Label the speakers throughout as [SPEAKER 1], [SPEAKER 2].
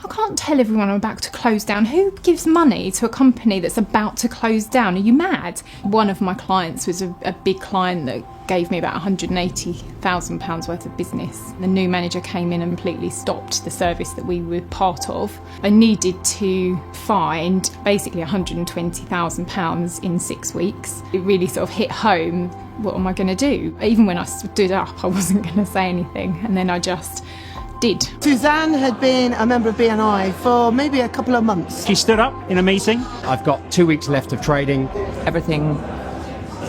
[SPEAKER 1] I can't tell everyone I'm about to close down. Who gives money to a company that's about to close down? Are you mad? One of my clients was a big client that gave me about £180,000 worth of business. The new manager came in and completely stopped the service that we were part of. I needed to find basically £120,000 in 6 weeks. It really sort of hit home. What am I going to do? Even when I stood up, I wasn't going to say anything, and then I just did.
[SPEAKER 2] Suzanne had been a member of BNI for maybe a couple of months.
[SPEAKER 3] She stood up in a meeting.
[SPEAKER 4] I've got 2 weeks left of trading.
[SPEAKER 5] Everything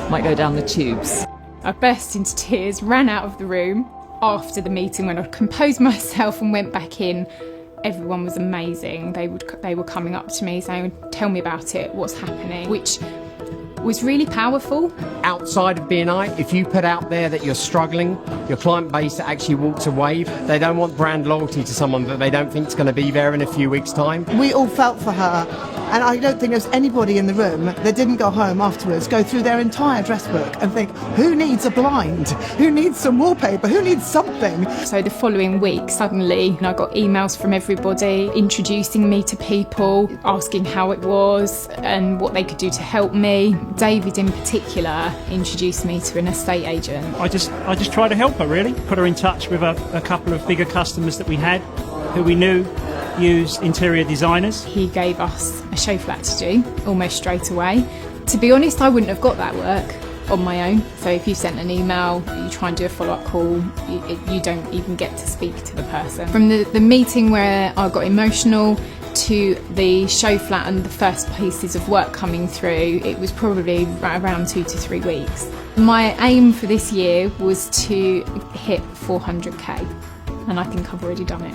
[SPEAKER 5] might go down the tubes.
[SPEAKER 1] I burst into tears, ran out of the room. After the meeting, when I composed myself and went back in, everyone was amazing. They were coming up to me saying, tell me about it, what's happening, which was really powerful.
[SPEAKER 4] Outside of BNI, if you put out there that you're struggling, your client base actually walks away. They don't want brand loyalty to someone that they don't think is going to be there in a few weeks' time.
[SPEAKER 2] We all felt for her. And I don't think there's anybody in the room that didn't go home afterwards, go through their entire dress book and think, who needs a blind? Who needs some wallpaper? Who needs something?
[SPEAKER 1] So the following week, suddenly, I got emails from everybody introducing me to people, asking how it was and what they could do to help me. David in particular introduced me to an estate agent.
[SPEAKER 3] I just tried to help her, really. Put her in touch with a couple of bigger customers that we had, who we knew used interior designers.
[SPEAKER 1] He gave us a show flat to do almost straight away. To be honest, I wouldn't have got that work on my own. So if you sent an email, you try and do a follow-up call, you don't even get to speak to the person. From the meeting where I got emotional to the show flat and the first pieces of work coming through, it was probably around 2 to 3 weeks. My aim for this year was to hit 400k, and I think I've already done it.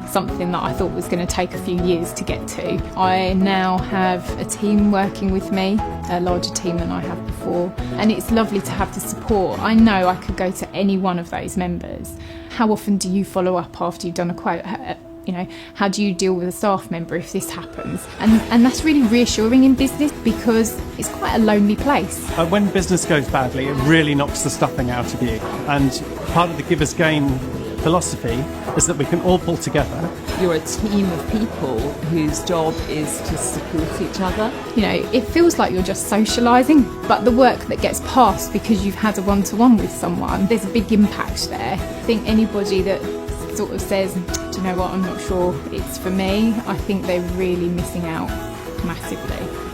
[SPEAKER 1] Something that I thought was going to take a few years to get to. I now have a team working with me, a larger team than I have before, and it's lovely to have the support. I know I could go to any one of those members. How often do you follow up after you've done a quote? You know, how do you deal with a staff member if this happens? And that's really reassuring in business, because it's quite a lonely place.
[SPEAKER 6] When business goes badly, it really knocks the stuffing out of you. And part of the give as gain philosophy is that we can all pull together.
[SPEAKER 5] You're a team of people whose job is to support each other.
[SPEAKER 1] You know, it feels like you're just socialising, but the work that gets passed because you've had a one-to-one with someone, there's a big impact there. I think anybody that sort of says, do you know what, I'm not sure it's for me, I think they're really missing out massively.